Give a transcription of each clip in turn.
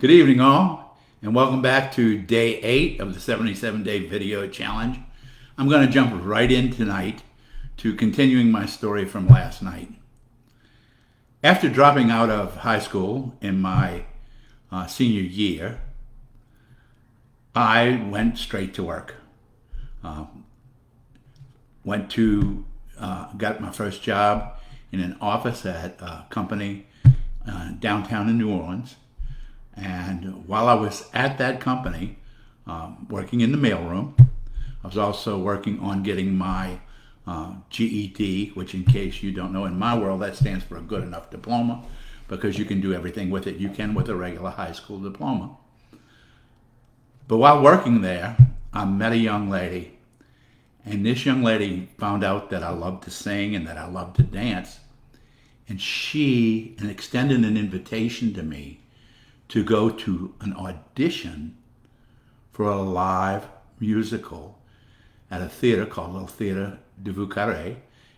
Good evening, all, and welcome back to day 8 of the 77-day video challenge. I'm going to jump right in tonight to continuing my story from last night. After dropping out of high school in my senior year, I went straight to work. Got my first job in an office at a company downtown in New Orleans. And while I was at that company, working in the mailroom, I was also working on getting my GED, which in case you don't know, in my world, that stands for a good enough diploma, because you can do everything with it you can with a regular high school diploma. But while working there, I met a young lady, and this young lady found out that I loved to sing and that I loved to dance, and she extended an invitation to me to go to an audition for a live musical at a theater called Little Theater de Vieux Carré.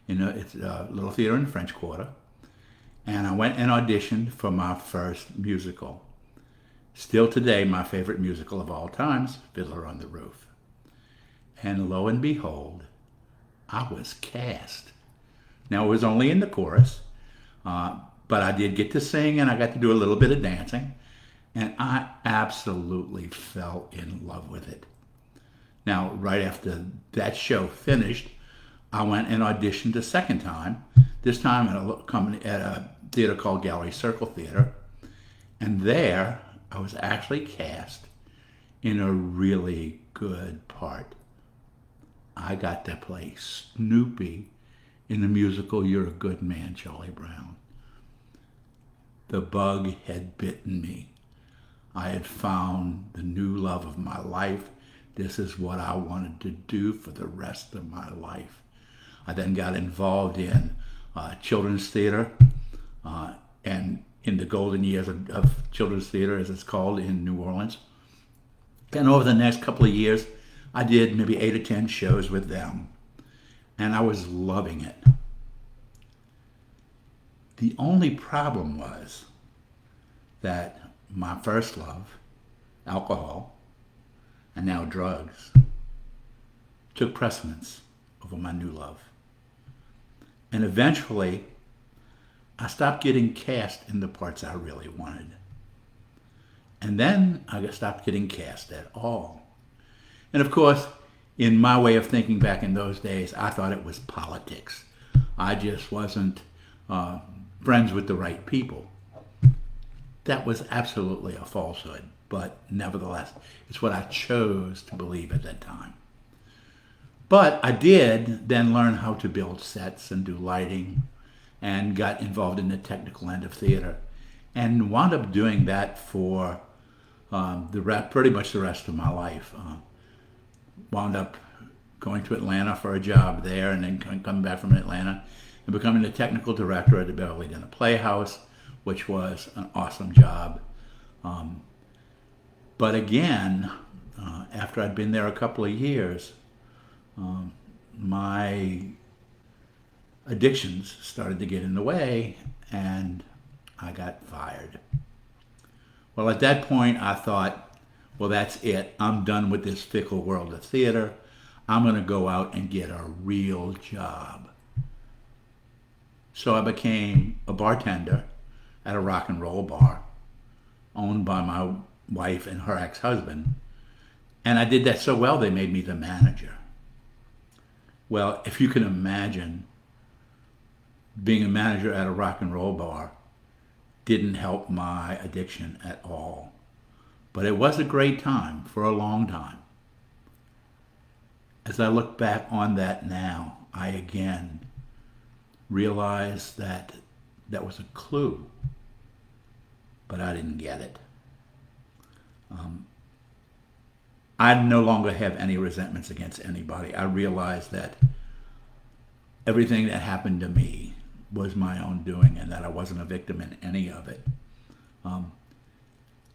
It's a little theater in the French Quarter. And I went and auditioned for my first musical. Still today, my favorite musical of all times, Fiddler on the Roof. And lo and behold, I was cast. Now, it was only in the chorus, but I did get to sing and I got to do a little bit of dancing. And I absolutely fell in love with it. Now, right after that show finished, I went and auditioned a second time, this time at a theater called Gallery Circle Theater. And there, I was actually cast in a really good part. I got to play Snoopy in the musical You're a Good Man, Charlie Brown. The bug had bitten me. I had found the new love of my life. This is what I wanted to do for the rest of my life. I then got involved in children's theater and in the golden years of children's theater, as it's called, in New Orleans. And over the next couple of years, I did maybe 8 or 10 shows with them. And I was loving it. The only problem was that my first love, alcohol, and now drugs, took precedence over my new love. And eventually, I stopped getting cast in the parts I really wanted. And then I stopped getting cast at all. And of course, in my way of thinking back in those days, I thought it was politics. I just wasn't friends with the right people. That was absolutely a falsehood, but nevertheless, it's what I chose to believe at that time. But I did then learn how to build sets and do lighting, and got involved in the technical end of theater, and wound up doing that for pretty much the rest of my life. Wound up going to Atlanta for a job there, and then coming back from Atlanta and becoming the technical director at the Beverly Dinner Playhouse, which was an awesome job. But again, after I'd been there a couple of years, my addictions started to get in the way, and I got fired. Well, at that point, I thought, well, that's it. I'm done with this fickle world of theater. I'm going to go out and get a real job. So I became a bartender at a rock and roll bar owned by my wife and her ex-husband. And I did that so well, they made me the manager. Well, if you can imagine, being a manager at a rock and roll bar didn't help my addiction at all. But it was a great time for a long time. As I look back on that now, I again realize that that was a clue, but I didn't get it. I no longer have any resentments against anybody. I realized that everything that happened to me was my own doing, and that I wasn't a victim in any of it.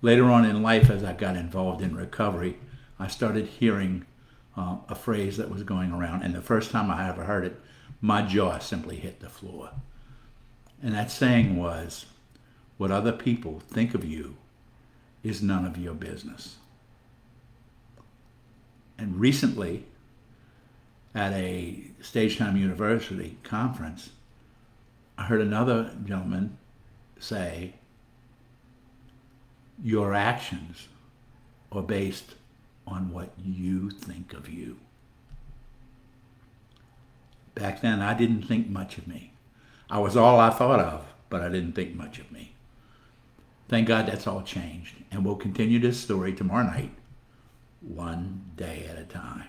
Later on in life, as I got involved in recovery, I started hearing a phrase that was going around, and the first time I ever heard it, my jaw simply hit the floor. And that saying was, what other people think of you is none of your business. And recently, at a Stage Time University conference, I heard another gentleman say, your actions are based on what you think of you. Back then, I didn't think much of me. I was all I thought of, but I didn't think much of me. Thank God that's all changed. And we'll continue this story tomorrow night, one day at a time.